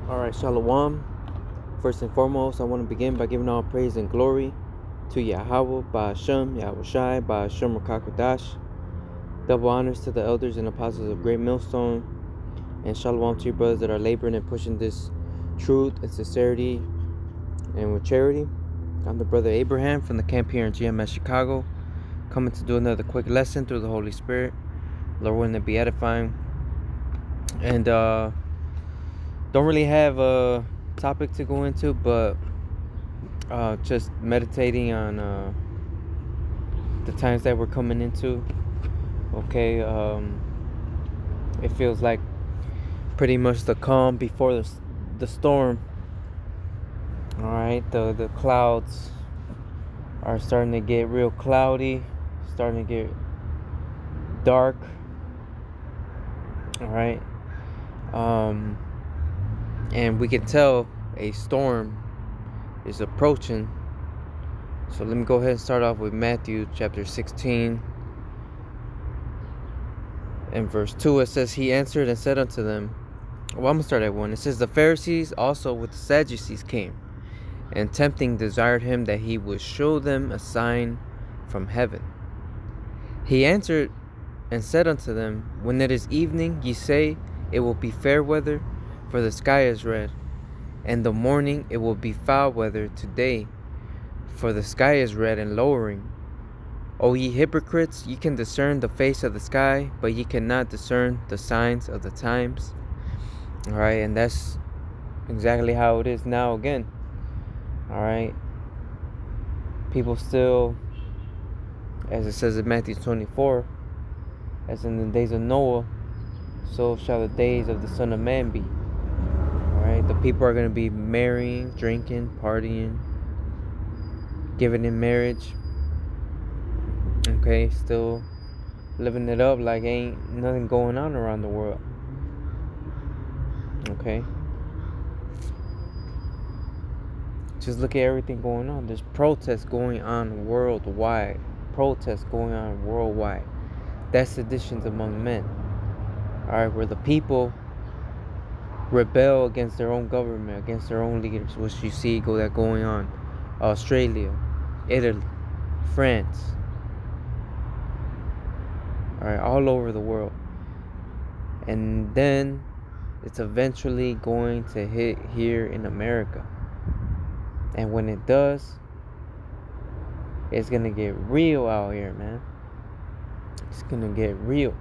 Alright, Shalom. First and foremost, I want to begin by giving all praise and glory to Yahweh, Ba'ashem, Yahushai, Ba'ashem Rakakwadash. Double honors to the elders and apostles of Great Millstone. And Shalom to your brothers that are laboring and pushing this truth and sincerity and with charity. I'm the brother Abraham from the camp here in GMS Chicago, coming to do another quick lesson through the Holy Spirit. Lord willing to be edifying. And don't really have a topic to go into, but just meditating on the times that we're coming into. Okay, it feels like pretty much the calm before the storm. All right, the clouds are starting to get real cloudy, starting to get dark. All right, and we can tell a storm is approaching. So let me go ahead and start off with Matthew chapter 16 and verse 2. It says, he answered and said unto them, well, I'm going to start at 1. It says, the Pharisees also with the Sadducees came, and tempting desired him that he would show them a sign from heaven. He answered and said unto them, when it is evening, ye say, it will be fair weather, for the sky is red. And the morning it will be foul weather today, for the sky is red and lowering. O ye hypocrites, ye can discern the face of the sky, but ye cannot discern the signs of the times. Alright, and that's exactly how it is now again. Alright. People still, as it says in Matthew 24, as in the days of Noah, so shall the days of the Son of Man be. Alright, the people are going to be marrying, drinking, partying, giving in marriage. Okay, still living it up like ain't nothing going on around the world. Okay. Just look at everything going on. There's protests going on worldwide. Protests going on worldwide. That's seditions among men. Alright, where the people rebel against their own government, against their own leaders, which you see going on. Australia, Italy, France. Alright, all over the world. And then it's eventually going to hit here in America. And when it does, it's gonna get real out here, man. It's gonna get real.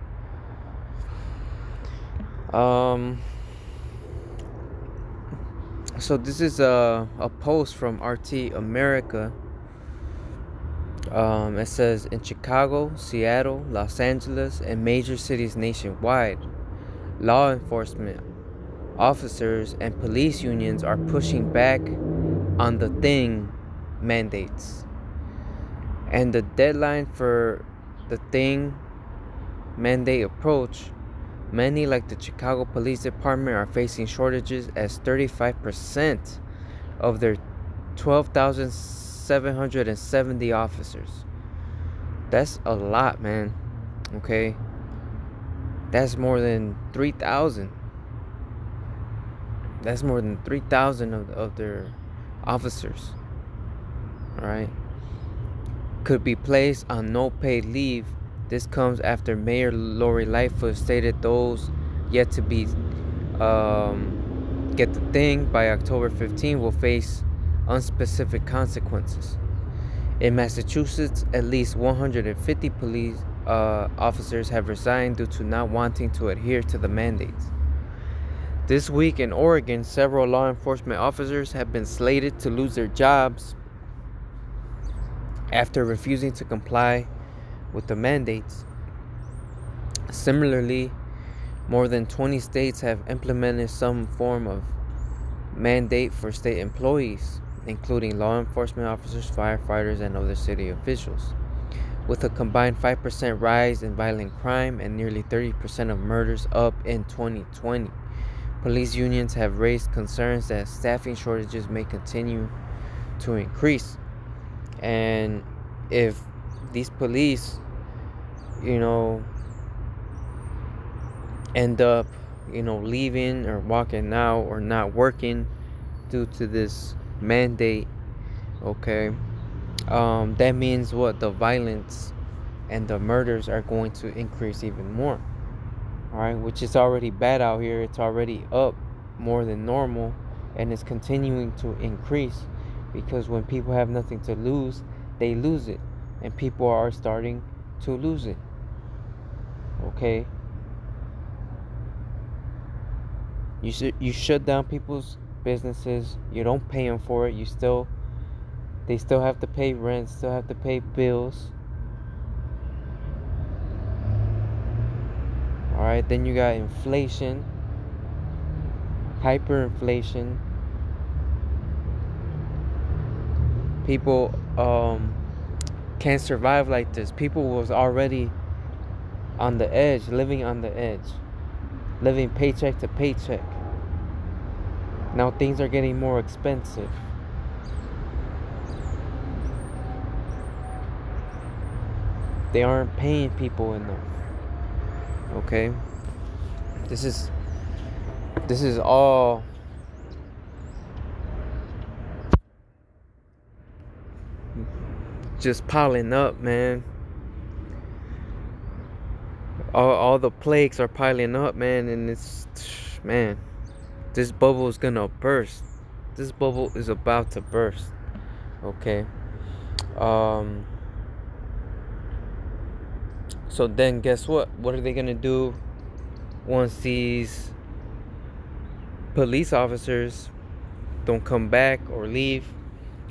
So this is a post from RT America. It says, in Chicago, Seattle, Los Angeles, and major cities nationwide, law enforcement officers and police unions are pushing back on the thing mandates. And the deadline for the thing mandate approach, many like the Chicago Police Department are facing shortages as 35% of their 12,770 officers. That's a lot, man. Okay, that's more than 3,000. That's more than 3,000 of their officers. Alright, could be placed on no paid leave. This comes after Mayor Lori Lightfoot stated those yet to be get the thing by October 15 will face unspecific consequences. In Massachusetts, at least 150 police officers have resigned due to not wanting to adhere to the mandates. This week in Oregon, several law enforcement officers have been slated to lose their jobs after refusing to comply with the mandates. Similarly, more than 20 states have implemented some form of mandate for state employees, including law enforcement officers, firefighters, and other city officials. With a combined 5% rise in violent crime and nearly 30% of murders up in 2020, police unions have raised concerns that staffing shortages may continue to increase. And if these police, end up leaving or walking out or not working due to this mandate. Okay. That means what? The violence and the murders are going to increase even more. All right, which is already bad out here. It's already up more than normal, and it's continuing to increase because when people have nothing to lose, they lose it, and people are starting to lose it. Okay. You shut down people's businesses. You don't pay them for it. They still have to pay rent, still have to pay bills. All right, then you got inflation, hyperinflation. People can't survive like this. People was already on the edge, living on the edge, living paycheck to paycheck. Now things are getting more expensive. They aren't paying people enough. Okay? This is all just piling up, man. All the plagues are piling up, man, and man, this bubble is gonna burst. This bubble is about to burst. Okay. So then guess what? What are they gonna do once these police officers don't come back or leave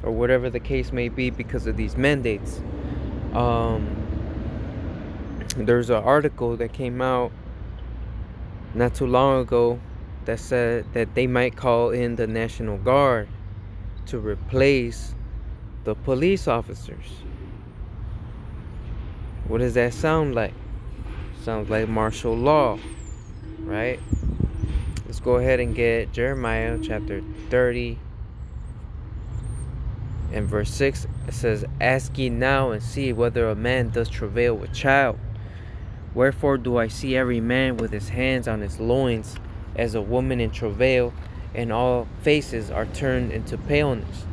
or whatever the case may be because of these mandates? There's an article that came out not too long ago that said that they might call in the National Guard to replace the police officers. What does that sound like? Sounds like martial law, right? Let's go ahead and get Jeremiah chapter 30 and verse 6. It says, "Ask ye now and see whether a man does travail with child. Wherefore do I see every man with his hands on his loins as a woman in travail, and all faces are turned into paleness."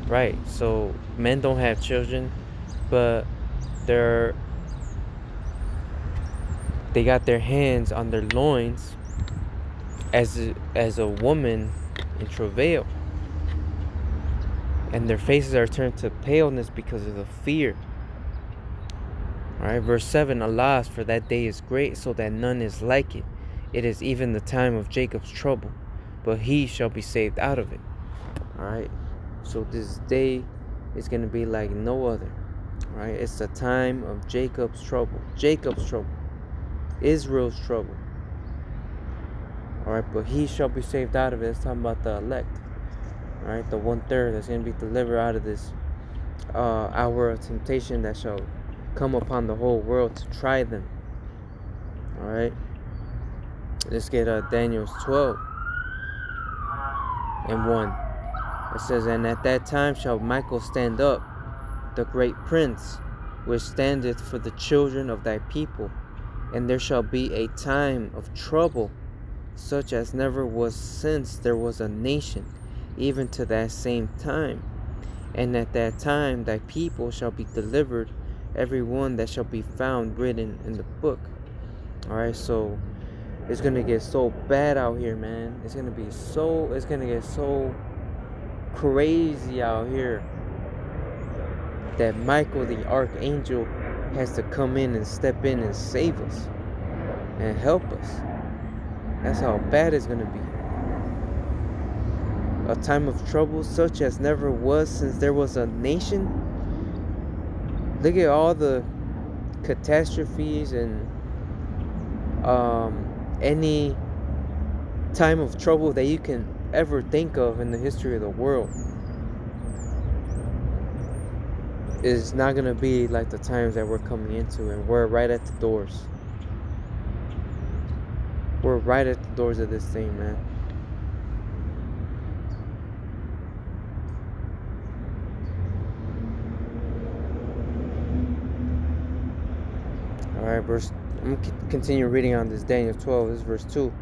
Right, so men don't have children, but they got their hands on their loins as a woman in travail, and their faces are turned to paleness because of the fear. All right, verse 7, "Alas, for that day is great, so that none is like it. It is even the time of Jacob's trouble, but he shall be saved out of it." All right, so this day is going to be like no other. All right, it's the time of Jacob's trouble. Jacob's trouble. Israel's trouble. All right, but he shall be saved out of it. It's talking about the elect. All right, the 1/3 that's going to be delivered out of this hour of temptation that shall come upon the whole world to try them. All right, let's get Daniel 12 and 1. It says, "And at that time shall Michael stand up, the great prince, which standeth for the children of thy people. And there shall be a time of trouble, such as never was since there was a nation, even to that same time. And at that time thy people shall be delivered, every one that shall be found written in the book." All right, so it's gonna get so bad out here, man. It's gonna get so crazy out here that Michael the archangel has to come in and step in and save us and help us. That's how bad it's gonna be. A time of trouble such as never was since there was a nation. Look at all the catastrophes and any time of trouble that you can ever think of in the history of the world is not going to be like the times that we're coming into, and we're right at the doors. We're right at the doors of this thing, man. All right, I'm going to continue reading on this Daniel 12. This is verse 2.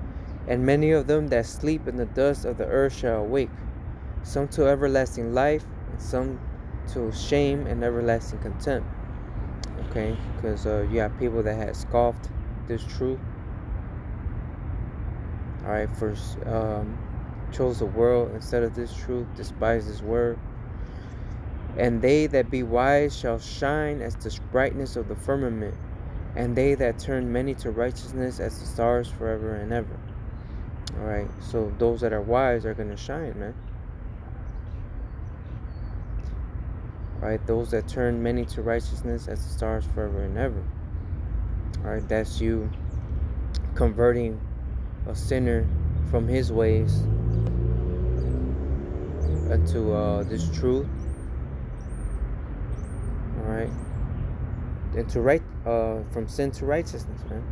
And many of them that sleep in the dust of the earth shall awake, some to everlasting life, and some to shame and everlasting contempt. Okay, because you have people that had scoffed this truth. All right, first chose the world instead of this truth, despised his word. And they that be wise shall shine as the brightness of the firmament, and they that turn many to righteousness as the stars forever and ever. All right, so those that are wise are going to shine, man. All right, those that turn many to righteousness as the stars forever and ever. All right, that's you converting a sinner from his ways into this truth. All right, into from sin to righteousness, man.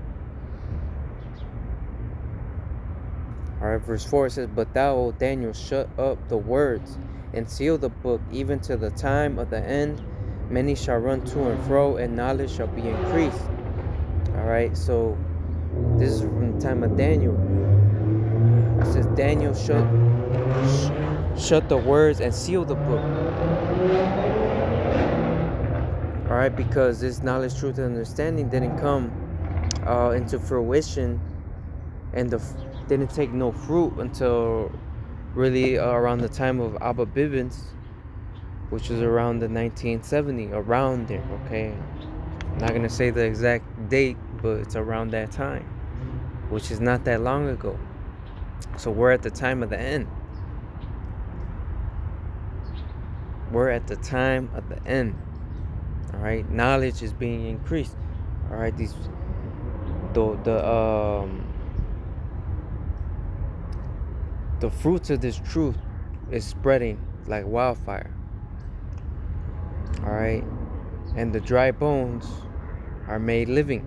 All right, verse 4 says, But thou, O Daniel, shut up the words and seal the book, even to the time of the end. Many shall run to and fro, and knowledge shall be increased. All right, so this is from the time of Daniel. It says, Daniel shut the words and seal the book. All right, because this knowledge, truth, and understanding didn't come into fruition, and didn't take no fruit until really around the time of Abba Bivens, which was around the 1970, around there. Okay, I'm not gonna say the exact date, but it's around that time, which is not that long ago. So we're at the time of the end. We're at the time of the end. All right, knowledge is being increased. All right, the fruits of this truth is spreading like wildfire. All right, and the dry bones are made living.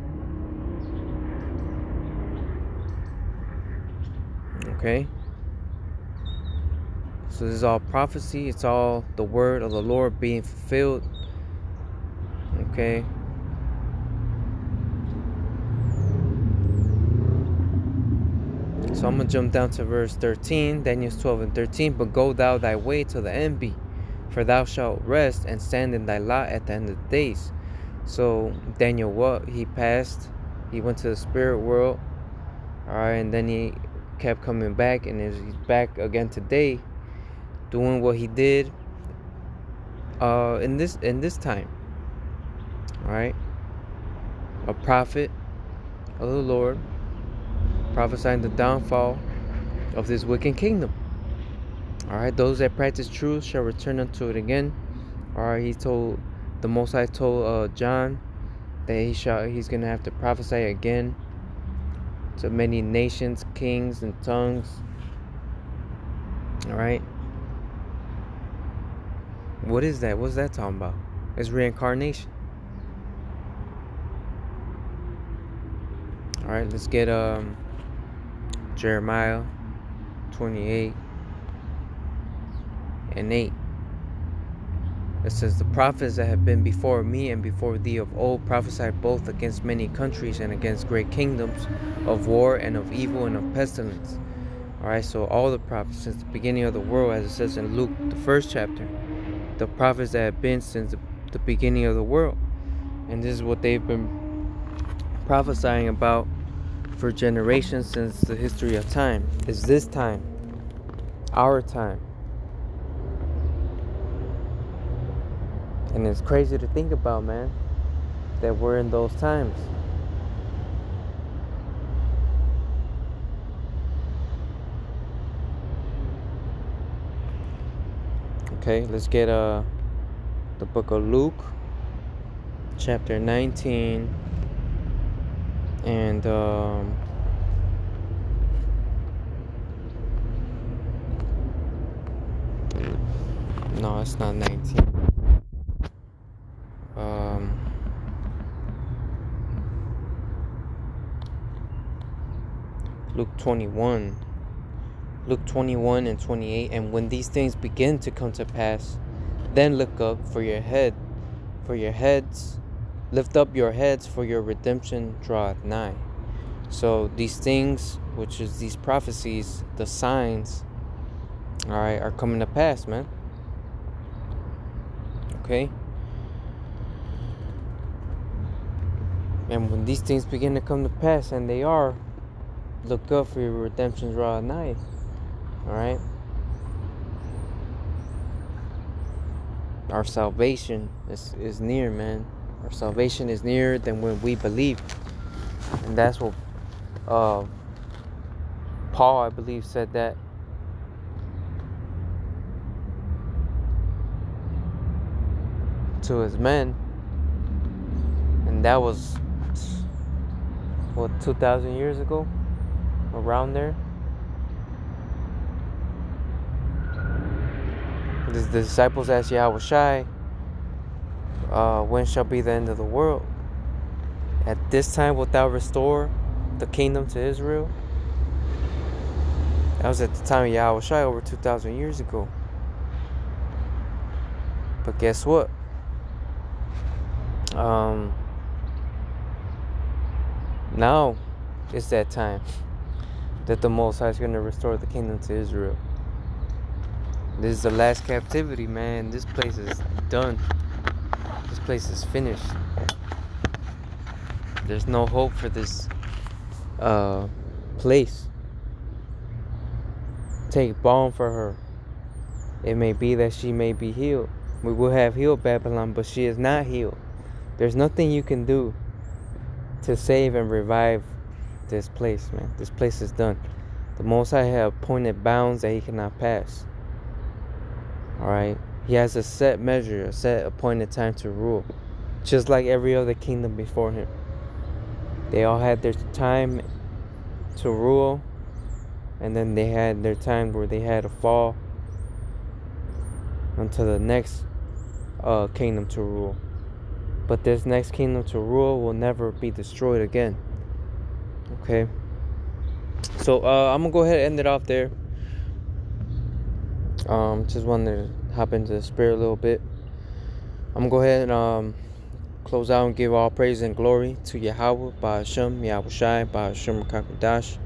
Okay, so this is all prophecy. It's all the word of the Lord being fulfilled. Okay, so I'm gonna jump down to verse 13, Daniel 12 and 13. But go thou thy way till the end be, for thou shalt rest and stand in thy lot at the end of the days. So Daniel, what he passed, he went to the spirit world. All right, and then he kept coming back, and he's back again today, doing what he did in this time. All right, a prophet of the Lord, prophesying the downfall of this wicked kingdom. All right, those that practice truth shall return unto it again. All right, the Most High told John that he's gonna have to prophesy again to many nations, kings, and tongues. All right, what is that? What's that talking about? It's reincarnation. All right, let's get Jeremiah 28 and 8. It says, The prophets that have been before me and before thee of old prophesied both against many countries and against great kingdoms, of war and of evil and of pestilence. All right, so all the prophets since the beginning of the world, as it says in Luke, the 1st chapter, the prophets that have been since the beginning of the world. And this is what they've been prophesying about for generations since the history of time. Is this time, our time. And it's crazy to think about, man, that we're in those times. Okay, let's get the book of Luke, chapter 19, and no, it's not 19. Luke 21. Luke 21 and 28. And when these things begin to come to pass, then look up for your heads, lift up your heads, for your redemption draweth nigh. So these things, which is these prophecies, the signs, all right, are coming to pass, man. Okay? And when these things begin to come to pass, and they are, look up, for your redemption's drawing nigh. All right? Our salvation is near, man. Our salvation is nearer than when we believe. And that's what Paul, I believe, said that. To his men. And that was, what, 2,000 years ago? Around there. The disciples asked Yahushua, when shall be the end of the world? At this time wilt thou restore the kingdom to Israel? That was at the time of Yahushua over 2,000 years ago. But guess what? Now it's that time that the Most High is going to restore the kingdom to Israel. This is the last captivity, man. This place is done. This place is finished. There's no hope for this place. Take balm for her. It may be that she may be healed. We will have healed Babylon, but she is not healed. There's nothing you can do to save and revive this place, man. This place is done. The Most High has appointed bounds that he cannot pass. Alright? He has a set measure, a set appointed time to rule. Just like every other kingdom before him. They all had their time to rule. And then they had their time where they had to fall until the next kingdom to rule. But this next kingdom to rule will never be destroyed again. Okay? So I'm going to go ahead and end it off there. Just wanted to hop into the spirit a little bit. I'm going to go ahead and close out and give all praise and glory to Yahweh, Ba'ashem, Yahushai, Ba'ashem, Rakakudash.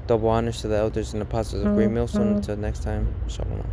Double honors to the elders and apostles of Great Millstone. Until next time, Shalom.